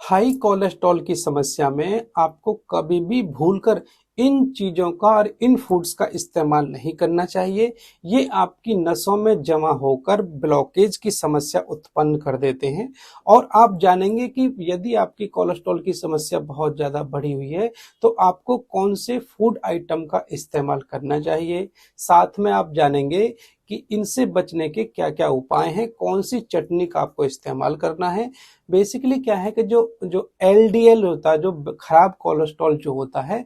High cholesterol की समस्या में आपको कभी भी भूलकर इन चीज़ों का और इन फूड्स का इस्तेमाल नहीं करना चाहिए। ये आपकी नसों में जमा होकर ब्लॉकेज की समस्या उत्पन्न कर देते हैं और आप जानेंगे कि यदि आपकी कोलेस्ट्रॉल की समस्या बहुत ज़्यादा बढ़ी हुई है तो आपको कौन से फूड आइटम का इस्तेमाल करना चाहिए। साथ में आप जानेंगे कि इनसे बचने के क्या-क्या उपाय हैं, कौन सी चटनी का आपको इस्तेमाल करना है। बेसिकली क्या है कि जो जो एलडीएल होता है, जो खराब कोलेस्ट्रॉल जो होता है,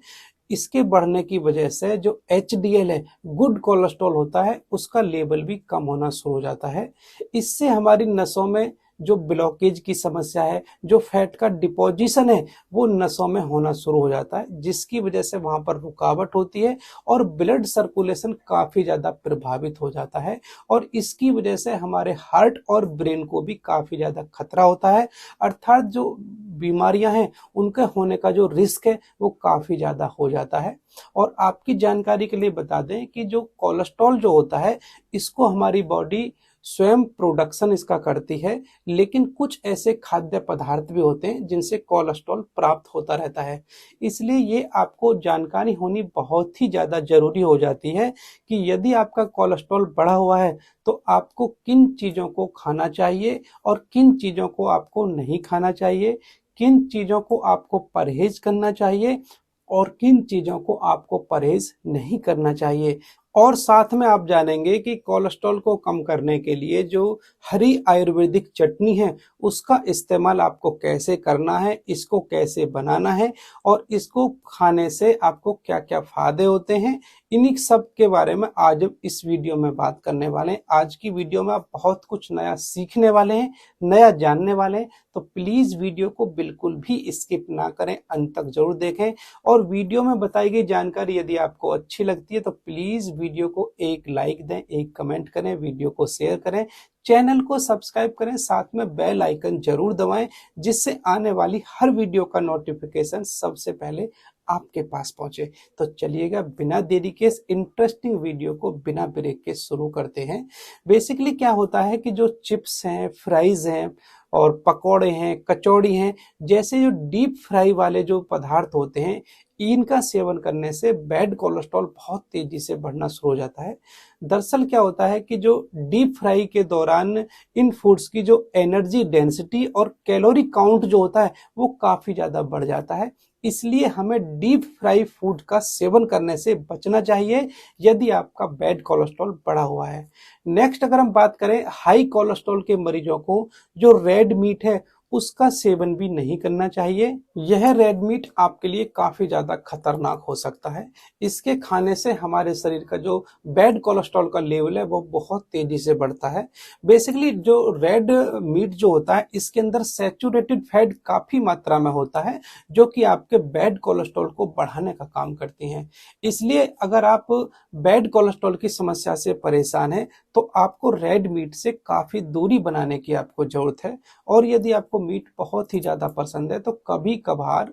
इसके बढ़ने की वजह से जो एचडीएल है, गुड कोलेस्ट्रॉल होता है, उसका लेवल भी कम होना शुरू हो जाता है। इससे हमारी नसों में जो ब्लॉकेज की समस्या है, जो फैट का डिपोजिशन है, वो नसों में होना शुरू हो जाता है, जिसकी वजह से वहां पर रुकावट होती है और ब्लड सर्कुलेशन काफी ज्यादा प्रभावित हो जाता है और इसकी वजह से हमारे हार्ट और ब्रेन को भी काफी ज्यादा खतरा होता है। अर्थात जो बीमारियां हैं उनके होने का जो रिस्क है वो काफी ज्यादा हो जाता है। और आपकी जानकारी के लिए बता दें कि जो कोलेस्ट्रॉल जो होता है, इसको हमारी बॉडी स्वयं प्रोडक्शन इसका करती है, लेकिन कुछ ऐसे खाद्य पदार्थ भी होते हैं जिनसे कोलेस्ट्रॉल प्राप्त होता रहता है। इसलिए ये आपको जानकारी होनी बहुत ही ज़्यादा जरूरी हो जाती है कि यदि आपका कोलेस्ट्रॉल बढ़ा हुआ है तो आपको किन चीज़ों को खाना चाहिए और किन चीज़ों को आपको नहीं खाना चाहिए, किन चीज़ों को आपको परहेज करना चाहिए और किन चीज़ों को आपको परहेज नहीं करना चाहिए। और साथ में आप जानेंगे कि कोलेस्ट्रॉल को कम करने के लिए जो हरी आयुर्वेदिक चटनी है उसका इस्तेमाल आपको कैसे करना है, इसको कैसे बनाना है और इसको खाने से आपको क्या क्या फायदे होते हैं, इन्हीं सब के बारे में आज हम इस वीडियो में बात करने वाले हैं। आज की वीडियो में आप बहुत कुछ नया सीखने वाले हैं, नया जानने वाले हैं, तो प्लीज वीडियो को बिल्कुल भी स्किप ना करें, अंत तक जरूर देखें। और वीडियो में बताई गई जानकारी यदि आपको अच्छी लगती है तो प्लीज वीडियो को एक लाइक दें, एक कमेंट करें, वीडियो को शेयर करें, चैनल को सब्सक्राइब करें, साथ में बेल आइकन जरूर दबाएं, जिससे आने वाली हर वीडियो का नोटिफिकेशन सबसे पहले आपके पास पहुंचे। तो चलिएगा बिना देरी के इस इंटरेस्टिंग वीडियो को बिना ब्रेक के शुरू करते हैं। बेसिकली क्या होता है कि जो चिप्स हैं, फ्राइज हैं और पकौड़े हैं, कचौड़ी हैं, जैसे जो डीप फ्राई वाले जो पदार्थ होते हैं, इनका सेवन करने से बैड कोलेस्ट्रॉल बहुत तेजी से बढ़ना शुरू हो जाता है। दरअसल क्या होता है कि जो डीप फ्राई के दौरान इन फूड्स की जो एनर्जी डेंसिटी और कैलोरी काउंट जो होता है वो काफी ज्यादा बढ़ जाता है। इसलिए हमें डीप फ्राई फूड का सेवन करने से बचना चाहिए यदि आपका बैड कोलेस्ट्रॉल बढ़ा हुआ है। नेक्स्ट अगर हम बात करें हाई कोलेस्ट्रॉल के मरीजों को, जो रेड मीट है उसका सेवन भी नहीं करना चाहिए। यह रेड मीट आपके लिए काफी ज्यादा खतरनाक हो सकता है। इसके खाने से हमारे शरीर का जो बैड कोलेस्ट्रॉल का लेवल है वो बहुत तेजी से बढ़ता है। बेसिकली जो रेड मीट जो होता है इसके अंदर सैचुरेटेड फैट काफी मात्रा में होता है, जो कि आपके बैड कोलेस्ट्रॉल को बढ़ाने का काम करती हैं। इसलिए अगर आप बैड कोलेस्ट्रॉल की समस्या से परेशान हैं तो आपको रेड मीट से काफी दूरी बनाने की आपको जरूरत है। और यदि आपको मीट बहुत ही ज्यादा पसंद है तो कभी कभार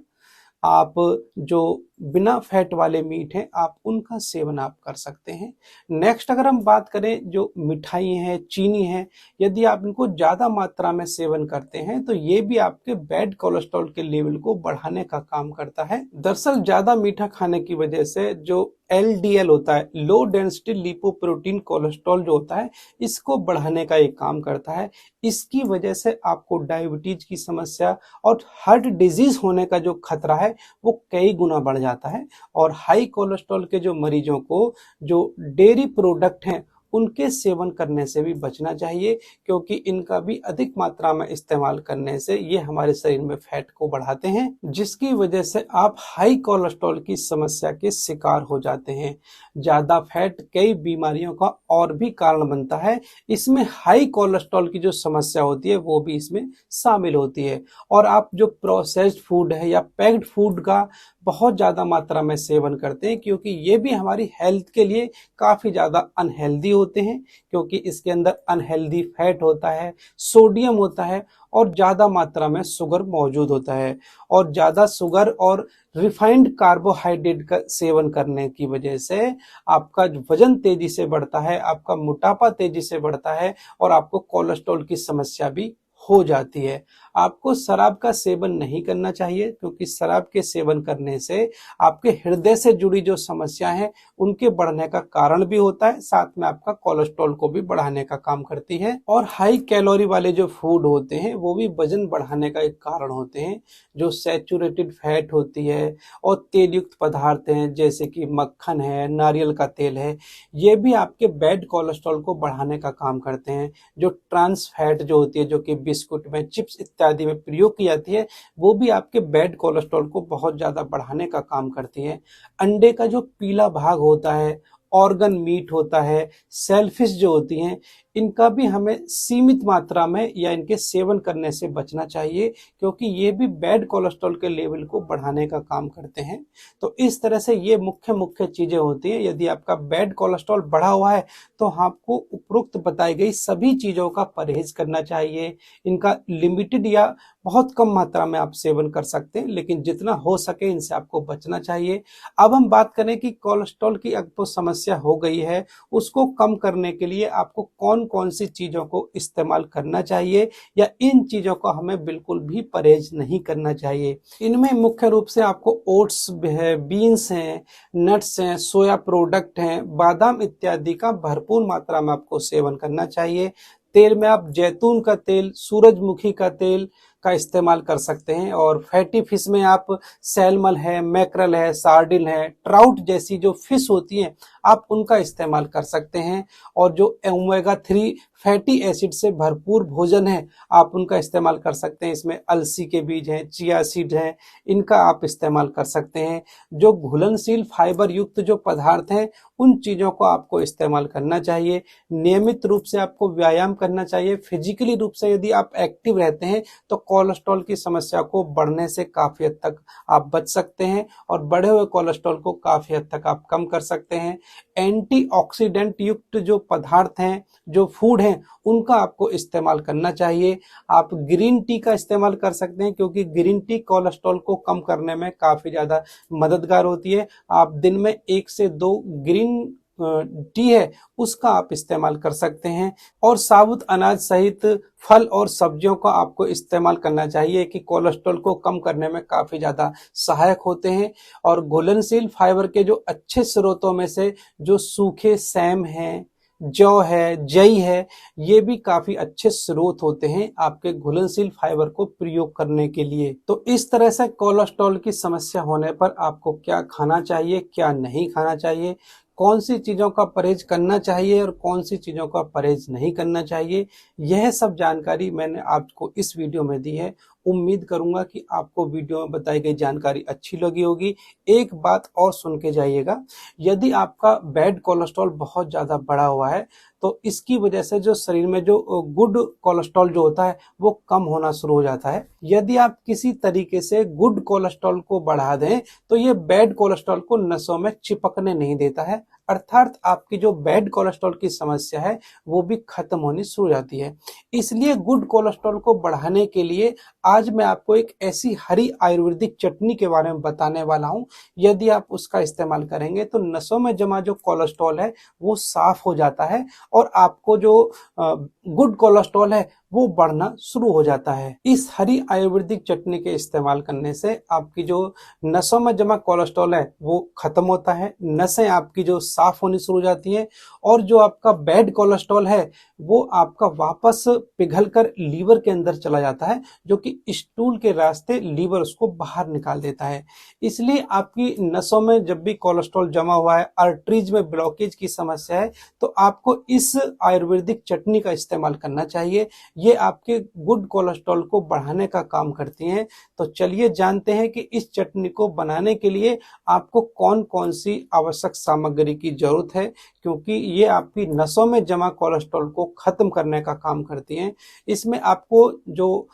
आप जो बिना फैट वाले मीट हैं आप उनका सेवन आप कर सकते हैं। नेक्स्ट अगर हम बात करें जो मिठाई है, चीनी है, यदि आप इनको ज्यादा मात्रा में सेवन करते हैं तो ये भी आपके बैड कोलेस्ट्रॉल के लेवल को बढ़ाने का काम करता है। दरअसल ज्यादा मीठा खाने की वजह से जो एलडीएल होता है, लो डेंसिटी लिपोप्रोटीन कोलेस्ट्रॉल जो होता है, इसको बढ़ाने का एक काम करता है। इसकी वजह से आपको डायबिटीज की समस्या और हार्ट डिजीज होने का जो खतरा है वो कई गुना बढ़ जाता है। और हाई कोलेस्ट्रॉल के जो मरीजों को जो डेयरी प्रोडक्ट हैं उनके सेवन करने से भी बचना चाहिए, क्योंकि इनका भी अधिक मात्रा में इस्तेमाल करने से ये हमारे शरीर में फैट को बढ़ाते हैं, जिसकी वजह से आप हाई कोलेस्ट्रॉल की समस्या के शिकार हो जाते हैं। ज्यादा फैट कई बीमारियों का और भी कारण बनता है, इसमें हाई कोलेस्ट्रॉल की जो समस्या होती है वो भी इसमें शामिल होती है। और आप जो प्रोसेस्ड फूड है या पैक्ड फूड का बहुत ज्यादा मात्रा में सेवन करते हैं, क्योंकि ये भी हमारी हेल्थ के लिए काफी ज्यादा अनहेल्दी होते हैं, क्योंकि इसके अंदर अनहेल्दी फैट होता है, सोडियम होता है और ज्यादा मात्रा में शुगर मौजूद होता है। और ज्यादा शुगर और रिफाइंड कार्बोहाइड्रेट का सेवन करने की वजह से आपका वजन तेजी से बढ़ता है, आपका मोटापा तेजी से बढ़ता है और आपको कोलेस्ट्रॉल की समस्या भी हो जाती है। आपको शराब का सेवन नहीं करना चाहिए, क्योंकि शराब के सेवन करने से आपके हृदय से जुड़ी जो समस्या है उनके बढ़ने का कारण भी होता है, साथ में आपका कोलेस्ट्रॉल को भी बढ़ाने का काम करती है। और हाई कैलोरी वाले जो फूड होते हैं वो भी वजन बढ़ाने का एक कारण होते हैं। जो सैचुरेटेड फैट होती है और तेल युक्त पदार्थ हैं जैसे कि मक्खन है, नारियल का तेल है, ये भी आपके बैड कोलेस्ट्रॉल को बढ़ाने का काम करते हैं। जो ट्रांस फैट जो होती है, जो कि बिस्कुट में, चिप्स इत्यादि में प्रयोग की जाती है, वो भी आपके बैड कोलेस्ट्रॉल को बहुत ज्यादा बढ़ाने का काम करती है। अंडे का जो पीला भाग होता है, ऑर्गन मीट होता है, सेलफिश जो होती हैं, इनका भी हमें सीमित मात्रा में या इनके सेवन करने से बचना चाहिए, क्योंकि ये भी बैड कोलेस्ट्रॉल के लेवल को बढ़ाने का काम करते हैं। तो इस तरह से ये मुख्य मुख्य चीजें होती हैं। यदि आपका बैड कोलेस्ट्रॉल बढ़ा हुआ है तो आपको उपरोक्त बताई गई सभी चीजों का परहेज करना चाहिए। इनका लिमिटेड या बहुत कम मात्रा में आप सेवन कर सकते हैं, लेकिन जितना हो सके इनसे आपको बचना चाहिए। अब हम बात करें कि कोलेस्ट्रॉल की आपको समस्या हो गई है, उसको कम करने के लिए आपको कौन कौन सी चीजों को इस्तेमाल करना चाहिए या इन चीजों को हमें बिल्कुल भी परहेज नहीं करना चाहिए। इनमें मुख्य रूप से आपको ओट्स है, बीन्स हैं, नट्स हैं, सोया प्रोडक्ट हैं, बादाम इत्यादि का भरपूर मात्रा में आपको सेवन करना चाहिए। तेल में आप जैतून का तेल, सूरजमुखी का तेल का इस्तेमाल कर सकते हैं। और फैटी फिश में आप सैल्मन है, मैकरल है, सार्डिन है, ट्राउट जैसी जो फिश होती हैं आप उनका इस्तेमाल कर सकते हैं। और जो ओमेगा 3 फैटी एसिड से भरपूर भोजन है आप उनका इस्तेमाल कर सकते हैं। इसमें अलसी के बीज हैं, चिया सीड हैं, इनका आप इस्तेमाल कर सकते हैं। जो घुलनशील फाइबर युक्त जो पदार्थ हैं उन चीजों को आपको इस्तेमाल करना चाहिए। नियमित रूप से आपको व्यायाम करना चाहिए। फिजिकली रूप से यदि आप एक्टिव रहते हैं तो कोलेस्ट्रॉल की समस्या को बढ़ने से काफी हद तक आप बच सकते हैं और बढ़े हुए कोलेस्ट्रॉल को काफी हद तक आप कम कर सकते हैं। एंटीऑक्सीडेंट युक्त जो पदार्थ हैं, जो फूड हैं, उनका आपको इस्तेमाल करना चाहिए। आप ग्रीन टी का इस्तेमाल कर सकते हैं, क्योंकि ग्रीन टी कोलेस्ट्रॉल को कम करने में काफी ज्यादा मददगार होती है। आप दिन में 1 से 2 ग्रीन टी है उसका आप इस्तेमाल कर सकते हैं। और साबुत अनाज सहित फल और सब्जियों का आपको इस्तेमाल करना चाहिए कि कोलेस्ट्रॉल को कम करने में काफी ज्यादा सहायक होते हैं। और घुलनशील फाइबर के जो अच्छे स्रोतों में से जो सूखे सेम हैं, जौ है, जई है, ये भी काफी अच्छे स्रोत होते हैं आपके घुलनशील फाइबर को प्रयोग करने के लिए। तो इस तरह से कोलेस्ट्रॉल की समस्या होने पर आपको क्या खाना चाहिए, क्या नहीं खाना चाहिए, कौन सी चीजों का परहेज करना चाहिए और कौन सी चीजों का परहेज नहीं करना चाहिए, यह सब जानकारी मैंने आपको इस वीडियो में दी है। उम्मीद करूंगा कि आपको वीडियो में बताई गई जानकारी अच्छी लगी होगी। एक बात और सुन के जाइएगा, यदि आपका बैड कोलेस्ट्रॉल बहुत ज्यादा बढ़ा हुआ है तो इसकी वजह से जो शरीर में जो गुड कोलेस्ट्रॉल जो होता है वो कम होना शुरू हो जाता है। यदि आप किसी तरीके से गुड कोलेस्ट्रॉल को बढ़ा दें तो ये बैड कोलेस्ट्रॉल को नसों में चिपकने नहीं देता है, अर्थात आपकी जो बैड कोलेस्ट्रॉल की समस्या है वो भी खत्म होनी शुरू हो जाती है। इसलिए गुड कोलेस्ट्रॉल को बढ़ाने के लिए आज मैं आपको एक ऐसी हरी आयुर्वेदिक चटनी के बारे में बताने वाला हूं। यदि आप उसका इस्तेमाल करेंगे तो नसों में जमा जो कोलेस्ट्रॉल है वो साफ हो जाता है और आपको जो गुड कोलेस्ट्रॉल है वो बढ़ना शुरू हो जाता है। इस हरी आयुर्वेदिक चटनी के इस्तेमाल करने से आपकी जो नसों में जमा कोलेस्ट्रॉल है वो खत्म होता है, नसें आपकी जो साफ होनी शुरू हो जाती हैं और जो आपका बैड कोलेस्ट्रॉल है वो आपका वापस पिघलकर लीवर के अंदर चला जाता है, जो कि स्टूल के रास्ते लीवर उसको बाहर निकाल देता है। इसलिए आपकी नसों में जब भी कोलेस्ट्रॉल जमा हुआ है, आर्टरीज में ब्लॉकेज की समस्या है, तो आपको इस आयुर्वेदिक चटनी का इस्तेमाल करना चाहिए। ये आपके गुड कोलेस्ट्रॉल को बढ़ाने का काम करती हैं। तो चलिए जानते हैं कि इस चटनी को बनाने के लिए आपको कौन कौन सी आवश्यक सामग्री की जरूरत है, क्योंकि ये आपकी नसों में जमा कोलेस्ट्रॉल को खत्म करने का काम करती हैं। इसमें आपको जो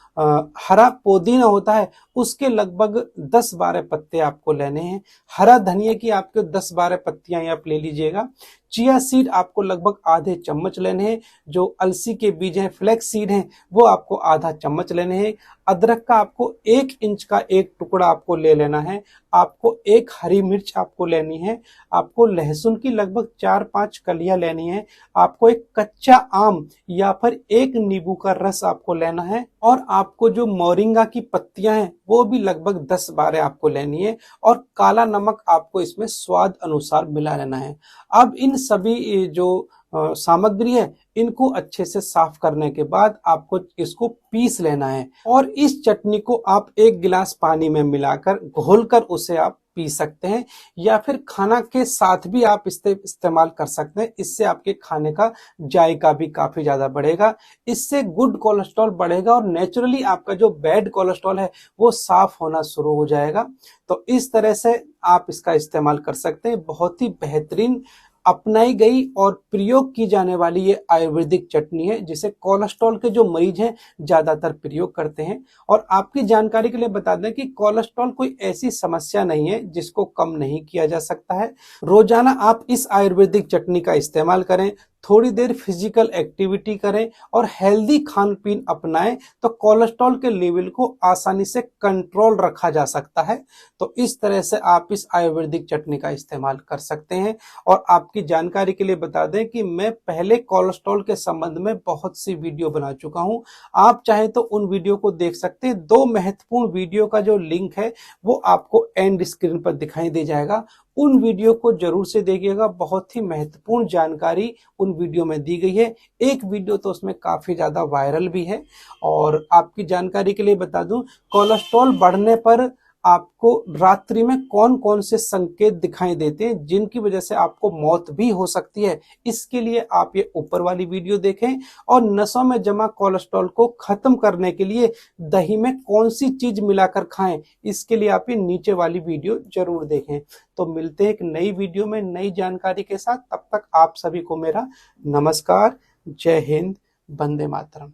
हरा पुदीना होता है उसके लगभग 10-12 पत्ते आपको लेने हैं। हरा धनिया की आपको 10-12 पत्तियां आप ले लीजिएगा। चिया सीड आपको लगभग आधे चम्मच लेने हैं। जो अलसी के बीज हैं, फ्लैक्स सीड हैं, वो आपको आधा चम्मच लेने हैं। अदरक का आपको 1 इंच का एक टुकड़ा आपको ले लेना है, आपको 1 हरी मिर्च आपको लेनी है, आपको लहसुन की लगभग 4-5 कलियां लेनी है, आपको एक कच्चा आम या फिर 1 नींबू का रस आपको लेना है, और आपको जो मोरिंगा की पत्तियां हैं वो भी लगभग 10-12 आपको लेनी है, और काला नमक आपको इसमें स्वाद अनुसार मिला लेना है। अब इन सभी जो सामग्री है इनको अच्छे से साफ करने के बाद आपको इसको पीस लेना है, और इस चटनी को आप 1 गिलास पानी में मिलाकर घोलकर उसे आप पी सकते हैं, या फिर खाना के साथ भी आप इस्तेमाल कर सकते हैं। इससे आपके खाने का जायका भी काफी ज्यादा बढ़ेगा, इससे गुड कोलेस्ट्रॉल बढ़ेगा और नेचुरली आपका जो बैड कोलेस्ट्रॉल है वो साफ होना शुरू हो जाएगा। तो इस तरह से आप इसका इस्तेमाल कर सकते हैं। बहुत ही बेहतरीन अपनाई गई और प्रयोग की जाने वाली ये आयुर्वेदिक चटनी है, जिसे कोलेस्ट्रॉल के जो मरीज हैं ज्यादातर प्रयोग करते हैं। और आपकी जानकारी के लिए बता दें कि कोलेस्ट्रॉल कोई ऐसी समस्या नहीं है जिसको कम नहीं किया जा सकता है। रोजाना आप इस आयुर्वेदिक चटनी का इस्तेमाल करें, थोड़ी देर फिजिकल एक्टिविटी करें और हेल्दी खान पीन अपनाएं, तो कोलेस्ट्रॉल के लेवल को आसानी से कंट्रोल रखा जा सकता है। तो इस तरह से आप इस आयुर्वेदिक चटनी का इस्तेमाल कर सकते हैं। और आपकी जानकारी के लिए बता दें कि मैं पहले कोलेस्ट्रॉल के संबंध में बहुत सी वीडियो बना चुका हूं, आप चाहे तो उन वीडियो को देख सकते हैं। 2 महत्वपूर्ण वीडियो का जो लिंक है वो आपको एंड स्क्रीन पर दिखाई दे जाएगा, उन वीडियो को जरूर से देखिएगा। बहुत ही महत्वपूर्ण जानकारी उन वीडियो में दी गई है। एक वीडियो तो उसमें काफी ज्यादा वायरल भी है। और आपकी जानकारी के लिए बता दूं, कोलेस्ट्रॉल बढ़ने पर आपको रात्रि में कौन कौन से संकेत दिखाई देते हैं जिनकी वजह से आपको मौत भी हो सकती है, इसके लिए आप ये ऊपर वाली वीडियो देखें। और नसों में जमा कोलेस्ट्रॉल को खत्म करने के लिए दही में कौन सी चीज मिलाकर खाएं, इसके लिए आप ये नीचे वाली वीडियो जरूर देखें। तो मिलते हैं एक नई वीडियो में नई जानकारी के साथ। तब तक आप सभी को मेरा नमस्कार। जय हिंद, वंदे मातरम।